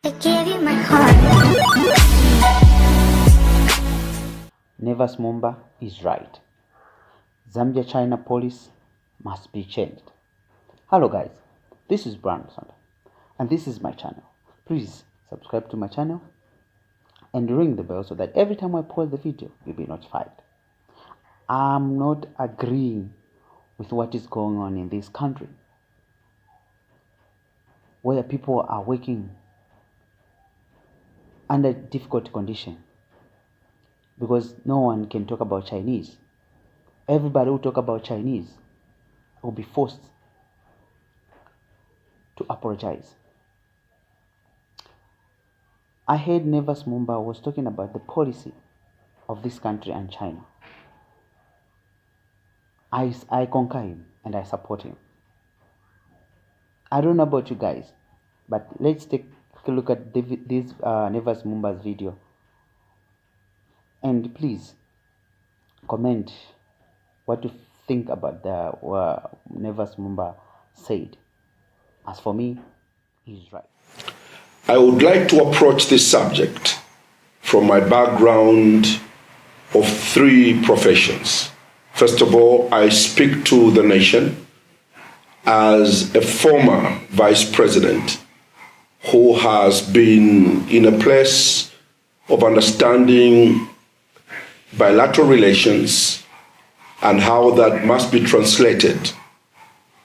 I gave you my heart. Nevas Mumba is right. Zambia-China police must be changed. Hello guys, this is Brandon and this is my channel. Please subscribe to my channel and ring the bell so that every time I post the video, you'll be notified. I'm not agreeing with what is going on in this country, where people are working under difficult conditions, because no one can talk about Chinese. Everybody who talk about Chinese will be forced to apologize. I heard Nevas Mumba was talking about the policy of this country and China. I concur him and I support him. I don't know about you guys, but let's take a look at this Nevas Mumba's video, and please comment what you think about the Nevas Mumba said. As for me, he's right. I would like to approach this subject from my background of 3 professions. First of all, I speak to the nation as a former vice president who has been in a place of understanding bilateral relations and how that must be translated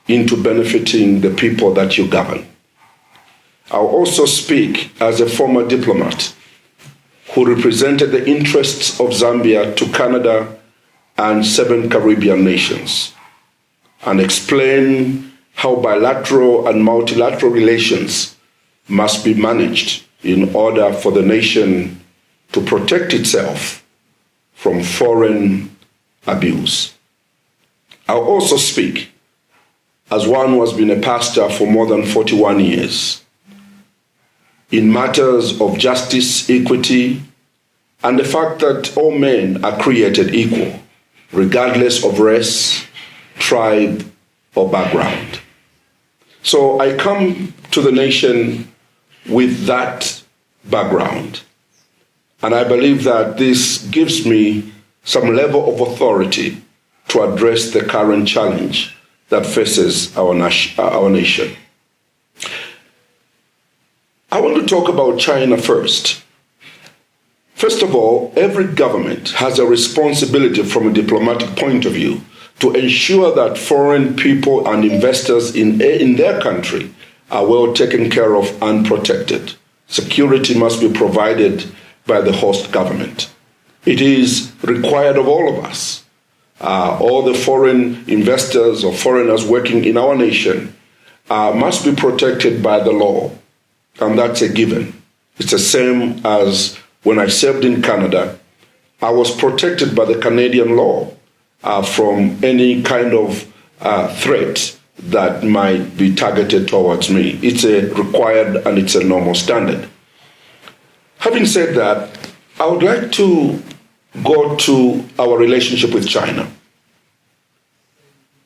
into benefiting the people that you govern. I'll also speak as a former diplomat who represented the interests of Zambia to Canada and 7 Caribbean nations, and explain how bilateral and multilateral relations must be managed in order for the nation to protect itself from foreign abuse. I'll also speak as one who has been a pastor for more than 41 years in matters of justice, equity, and the fact that all men are created equal, regardless of race, tribe, or background. So I come to the nation with that background, and I believe that this gives me some level of authority to address the current challenge that faces our nation. I want to talk about China first. First of all, every government has a responsibility from a diplomatic point of view to ensure that foreign people and investors in their country are well taken care of and protected. Security must be provided by the host government. It is required of all of us. All the foreign investors or foreigners working in our nation must be protected by the law, and that's a given. It's the same as when I served in Canada. I was protected by the Canadian law from any kind of threat that might be targeted towards me. It's a required and it's a normal standard. Having said that, I would like to go to our relationship with China.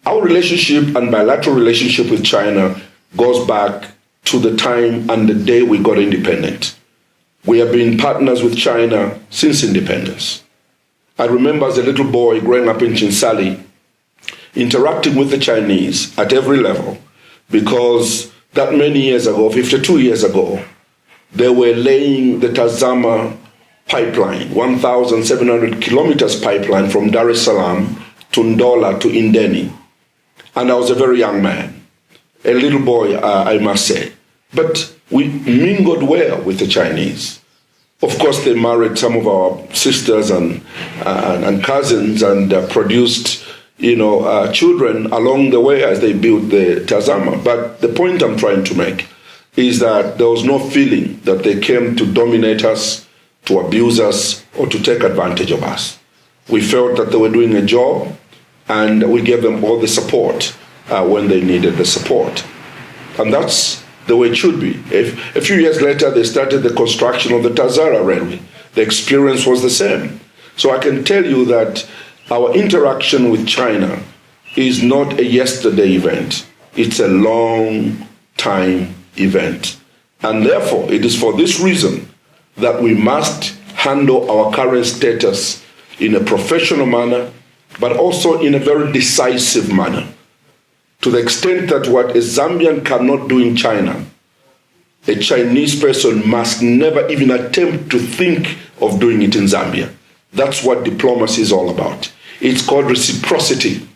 Our relationship and bilateral relationship with China goes back to the time and the day we got independent. We have been partners with China since independence. I remember as a little boy growing up in Chinsali, interacting with the Chinese at every level, because that many years ago, 52 years ago, they were laying the Tazama pipeline, 1,700 kilometers pipeline from Dar es Salaam to Ndola to Indeni. And I was a very young man, a little boy, I must say. But we mingled well with the Chinese. Of course, they married some of our sisters and cousins and produced, children along the way as they built the Tazama. But the point I'm trying to make is that there was no feeling that they came to dominate us, to abuse us, or to take advantage of us. We felt that they were doing a job, and we gave them all the support when they needed the support. And that's the way it should be. If a few years later they started the construction of the Tazara Railway, the experience was the same. So I can tell you that our interaction with China is not a yesterday event. It's a long time event. And therefore, it is for this reason that we must handle our current status in a professional manner, but also in a very decisive manner. To the extent that what a Zambian cannot do in China, a Chinese person must never even attempt to think of doing it in Zambia. That's what diplomacy is all about. It's called reciprocity.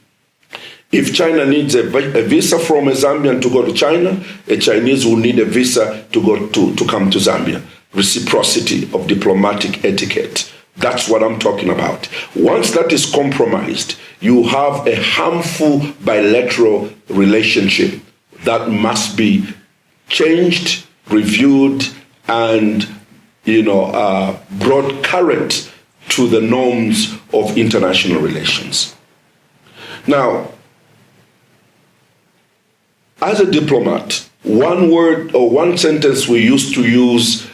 If China needs a visa from a Zambian to go to China, a Chinese will need a visa to come to Zambia. Reciprocity of diplomatic etiquette. That's what I'm talking about. Once that is compromised, you have a harmful bilateral relationship that must be changed, reviewed, and brought current to the norms of international relations. Now, as a diplomat, one word or one sentence we used to use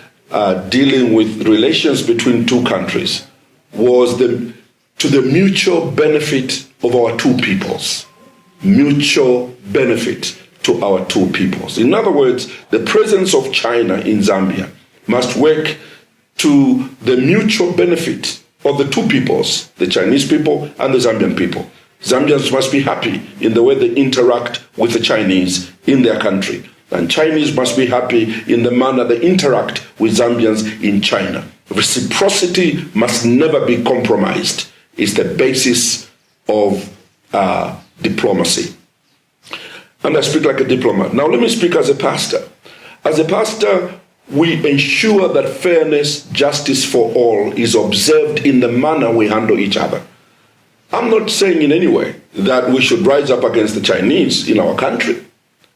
dealing with relations between two countries was to the mutual benefit of our two peoples. Mutual benefit to our two peoples. In other words, the presence of China in Zambia must work to the mutual benefit of the two peoples, the Chinese people and the Zambian people. Zambians must be happy in the way they interact with the Chinese in their country. And Chinese must be happy in the manner they interact with Zambians in China. Reciprocity must never be compromised. It's the basis of diplomacy. And I speak like a diplomat. Now let me speak as a pastor. As a pastor, we ensure that fairness, justice for all is observed in the manner we handle each other. I'm not saying in any way that we should rise up against the Chinese in our country.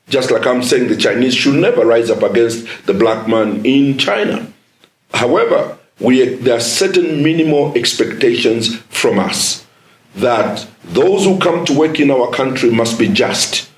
Just like I'm saying the Chinese should never rise up against the black man in China. However, there are certain minimal expectations from us that those who come to work in our country must be just,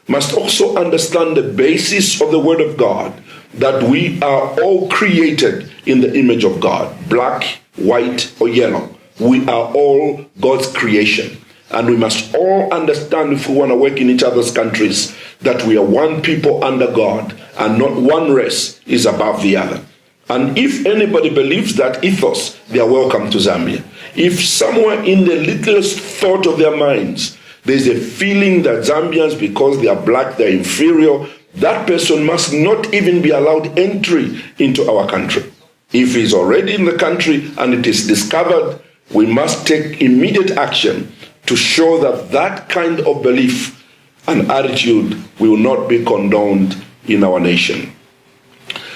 must also understand the basis of the Word of God, that we are all created in the image of God, black, white, or yellow. We are all God's creation. And we must all understand, if we want to work in each other's countries, that we are one people under God and not one race is above the other. And if anybody believes that ethos, they are welcome to Zambia. If somewhere in the littlest thought of their minds, there's a feeling that Zambians, because they are black, they're inferior, that person must not even be allowed entry into our country. If he's already in the country and it is discovered, we must take immediate action to show that that kind of belief and attitude will not be condoned in our nation.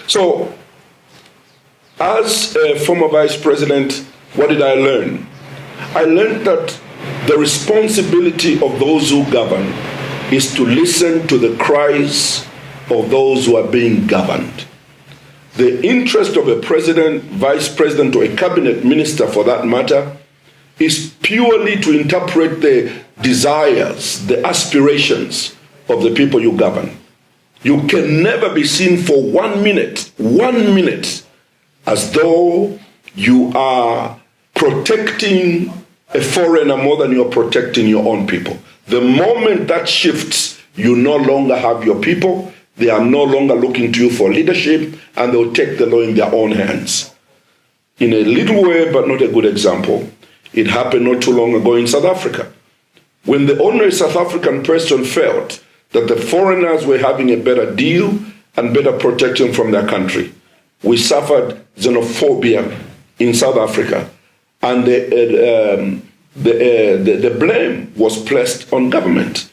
So, as a former vice president, what did I learn? I learned that the responsibility of those who govern is to listen to the cries of those who are being governed. The interest of a president, vice president, or a cabinet minister for that matter is purely to interpret the desires, the aspirations of the people you govern. You can never be seen for 1 minute, as though you are protecting a foreigner more than you're protecting your own people. The moment that shifts, you no longer have your people, they are no longer looking to you for leadership, and they'll take the law in their own hands. In a little way, but not a good example, it happened not too long ago in South Africa. When the ordinary South African person felt that the foreigners were having a better deal and better protection from their country, we suffered xenophobia in South Africa, and the blame was placed on government,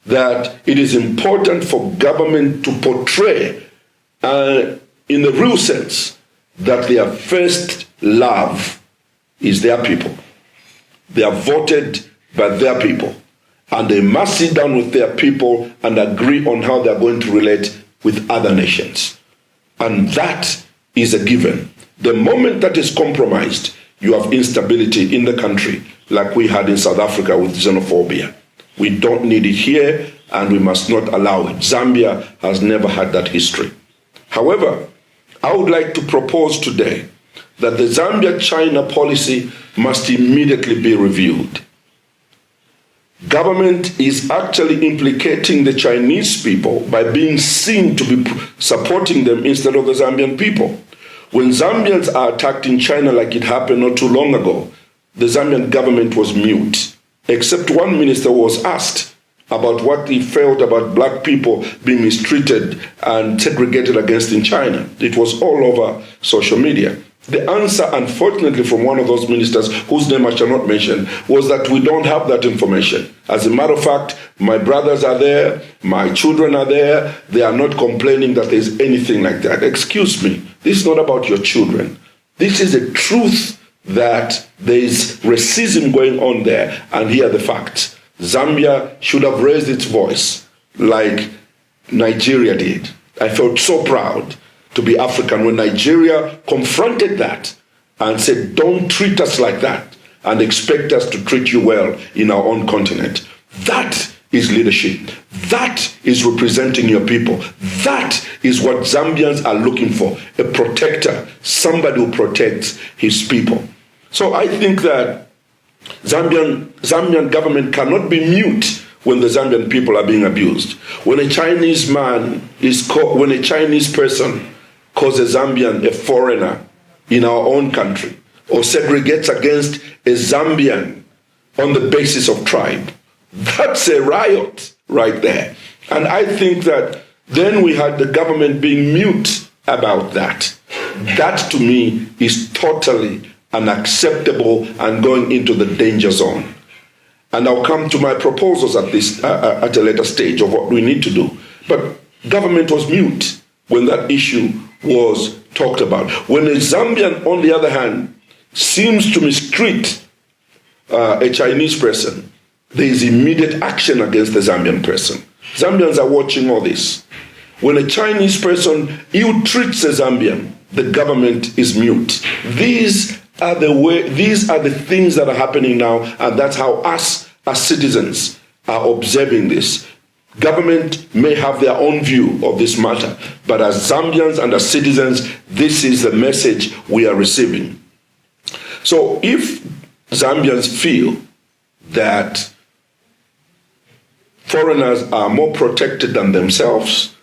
that it is important for government to portray in the real sense that their first love is their people. They are voted by their people, and they must sit down with their people and agree on how they are going to relate with other nations. And that is a given. The moment that is compromised, you have instability in the country, like we had in South Africa with xenophobia. We don't need it here, and we must not allow it. Zambia has never had that history. However, I would like to propose today that the Zambia-China policy must immediately be reviewed. Government is actually implicating the Chinese people by being seen to be supporting them instead of the Zambian people. When Zambians are attacked in China like it happened not too long ago, the Zambian government was mute, except one minister was asked about what he felt about black people being mistreated and segregated against in China. It was all over social media. The answer, unfortunately, from one of those ministers, whose name I shall not mention, was that we don't have that information. As a matter of fact, my brothers are there, my children are there, they are not complaining that there's anything like that. Excuse me, this is not about your children. This is a truth that there is racism going on there, and here are the facts. Zambia should have raised its voice like Nigeria did. I felt so proud to be African when Nigeria confronted that and said, don't treat us like that and expect us to treat you well in our own continent. That is leadership. That is representing your people. That is what Zambians are looking for, a protector, somebody who protects his people. So I think that Zambian government cannot be mute when the Zambian people are being abused. When a Chinese person calls a Zambian a foreigner in our own country, or segregates against a Zambian on the basis of tribe, that's a riot right there. And I think that then we had the government being mute about that. That to me is totally unacceptable and going into the danger zone. And I'll come to my proposals at a later stage of what we need to do. But government was mute when that issue was talked about. When a Zambian, on the other hand, seems to mistreat a Chinese person, there is immediate action against the Zambian person. Zambians are watching all this. When a Chinese person ill-treats a Zambian, the government is mute. These are the things that are happening now, and that's how us as citizens are observing this. Government may have their own view of this matter, but as Zambians and as citizens, this is the message we are receiving. So if Zambians feel that foreigners are more protected than themselves,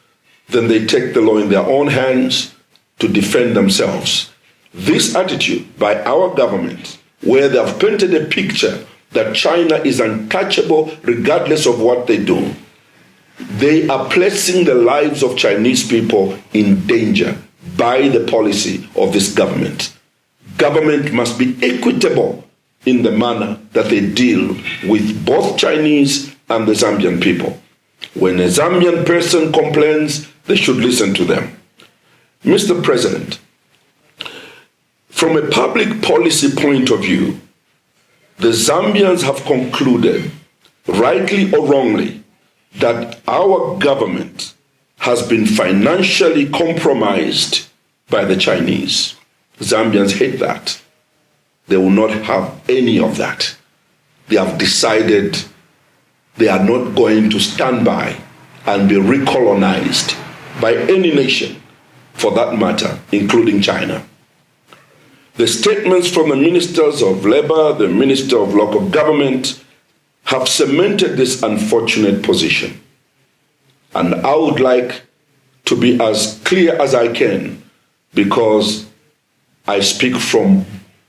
then they take the law in their own hands to defend themselves. This attitude by our government, where they have painted a picture that China is untouchable regardless of what they do, they are placing the lives of Chinese people in danger by the policy of this government. Government must be equitable in the manner that they deal with both Chinese and the Zambian people. When a Zambian person complains, they should listen to them. Mr. President, from a public policy point of view, the Zambians have concluded, rightly or wrongly, that our government has been financially compromised by the Chinese. Zambians hate that. They will not have any of that. They have decided they are not going to stand by and be recolonized by any nation, for that matter, including China. The statements from the ministers of labor, the minister of local government, have cemented this unfortunate position. And I would like to be as clear as I can, because I speak from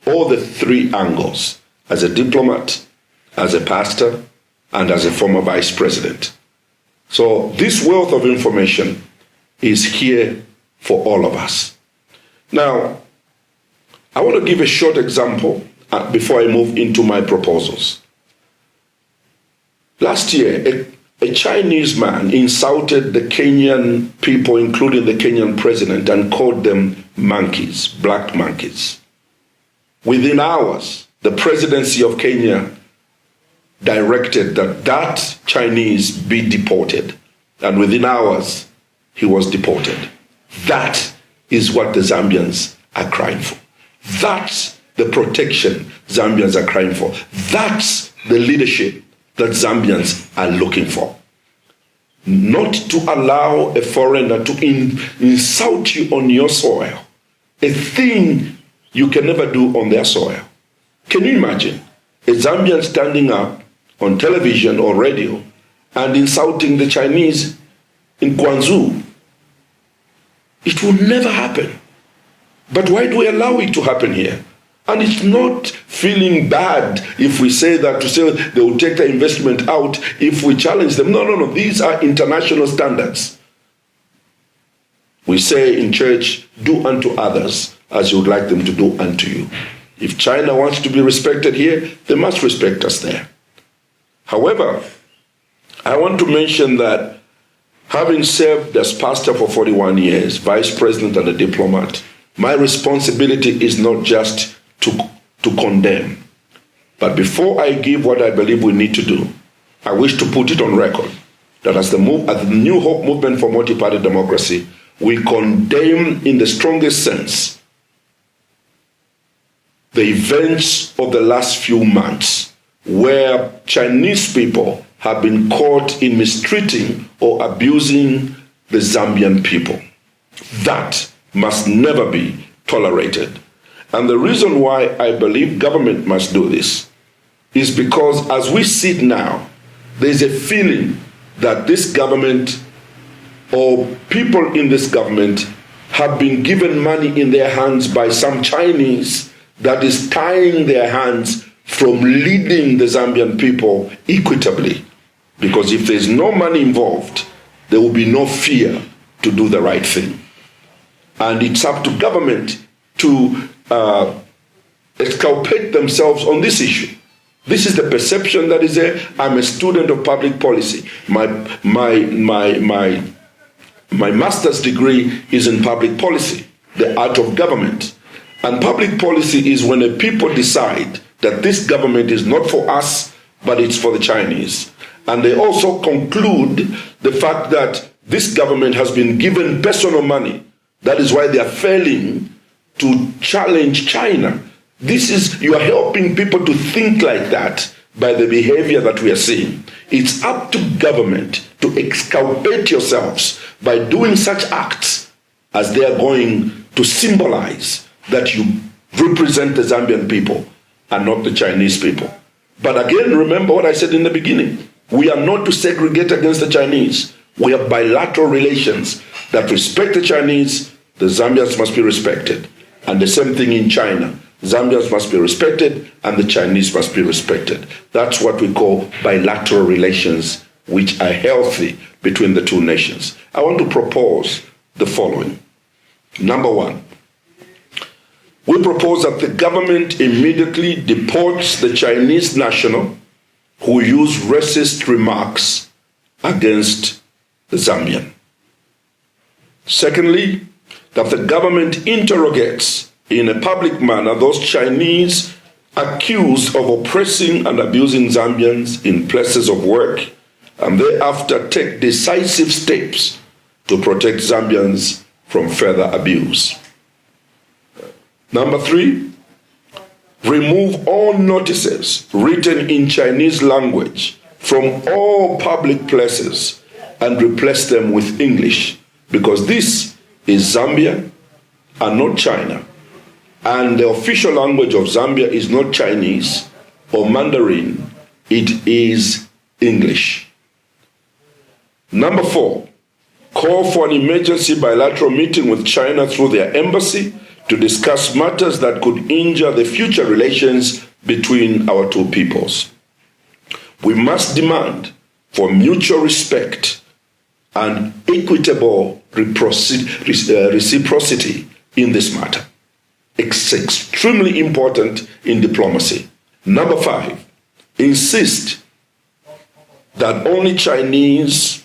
all the three angles, as a diplomat, as a pastor, and as a former vice president. So this wealth of information is here for all of us. Now, I want to give a short example before I move into my proposals. Last year, a Chinese man insulted the Kenyan people, including the Kenyan president, and called them monkeys, black monkeys. Within hours, the presidency of Kenya directed that Chinese be deported. And within hours, he was deported. That is what the Zambians are crying for. That's the protection Zambians are crying for. That's the leadership that Zambians are looking for. Not to allow a foreigner to insult you on your soil, a thing you can never do on their soil. Can you imagine a Zambian standing up on television or radio and insulting the Chinese in Guangzhou. It will never happen. But why do we allow it to happen here? And it's not feeling bad if we say that, to say they will take the investment out if we challenge them. No. These are international standards. We say in church, do unto others as you would like them to do unto you. If China wants to be respected here, they must respect us there. However, I want to mention that having served as pastor for 41 years, vice president and a diplomat, my responsibility is not just to condemn. But before I give what I believe we need to do, I wish to put it on record that as the New Hope Movement for Multi-Party Democracy, we condemn in the strongest sense the events of the last few months where Chinese people have been caught in mistreating or abusing the Zambian people. That must never be tolerated. And the reason why I believe government must do this is because as we sit now, there's a feeling that this government or people in this government have been given money in their hands by some Chinese that is tying their hands from leading the Zambian people equitably. Because if there's no money involved, there will be no fear to do the right thing. And it's up to government to exculpate themselves on this issue. This is the perception that is there. I'm a student of public policy. My master's degree is in public policy, the art of government. And public policy is when a people decide that this government is not for us, but it's for the Chinese. And they also conclude the fact that this government has been given personal money. That is why they are failing to challenge China. You are helping people to think like that by the behavior that we are seeing. It's up to government to exculpate yourselves by doing such acts as they are going to symbolize that you represent the Zambian people and not the Chinese people. But again, remember what I said in the beginning. We are not to segregate against the Chinese. We have bilateral relations that respect the Chinese. The Zambians must be respected. And the same thing in China. Zambians must be respected and the Chinese must be respected. That's what we call bilateral relations, which are healthy between the two nations. I want to propose the following. Number one, we propose that the government immediately deports the Chinese national who used racist remarks against the Zambian. Secondly, that the government interrogates in a public manner those Chinese accused of oppressing and abusing Zambians in places of work, and thereafter take decisive steps to protect Zambians from further abuse. Number three, remove all notices written in Chinese language from all public places and replace them with English, because this is Zambia and not China. And the official language of Zambia is not Chinese or Mandarin, it is English. Number four, call for an emergency bilateral meeting with China through their embassy to discuss matters that could injure the future relations between our two peoples. We must demand for mutual respect and equitable reciprocity in this matter. It's extremely important in diplomacy. Number five, insist that only Chinese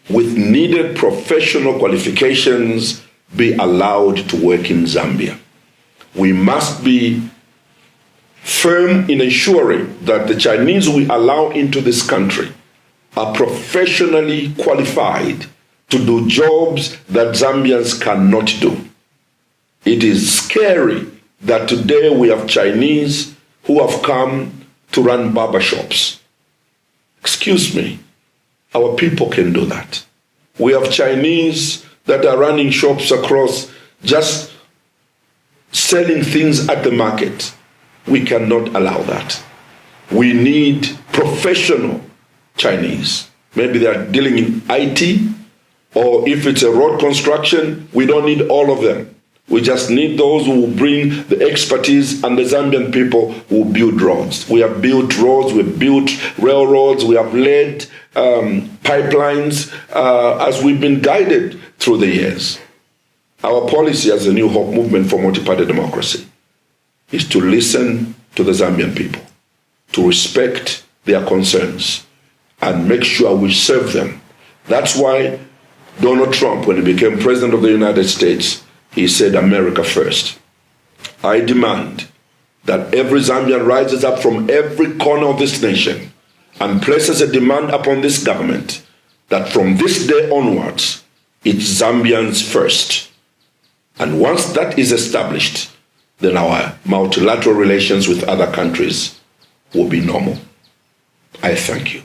with needed professional qualifications be allowed to work in Zambia. We must be firm in ensuring that the Chinese we allow into this country are professionally qualified to do jobs that Zambians cannot do. It is scary that today we have Chinese who have come to run barbershops. Excuse me, our people can do that. We have Chinese that are running shops across, just selling things at the market. We cannot allow that. We need professional Chinese. Maybe they are dealing in IT, or if it's a road construction, we don't need all of them. We just need those who will bring the expertise, and the Zambian people who build roads. We have built roads, we've built railroads, we have laid pipelines as we've been guided through the years. Our policy as a New Hope movement for multi-party democracy is to listen to the Zambian people, to respect their concerns, and make sure we serve them. That's why Donald Trump, when he became president of the United States, he said, America first. I demand that every Zambian rises up from every corner of this nation and places a demand upon this government that from this day onwards, it's Zambians first. And once that is established, then our multilateral relations with other countries will be normal. I thank you.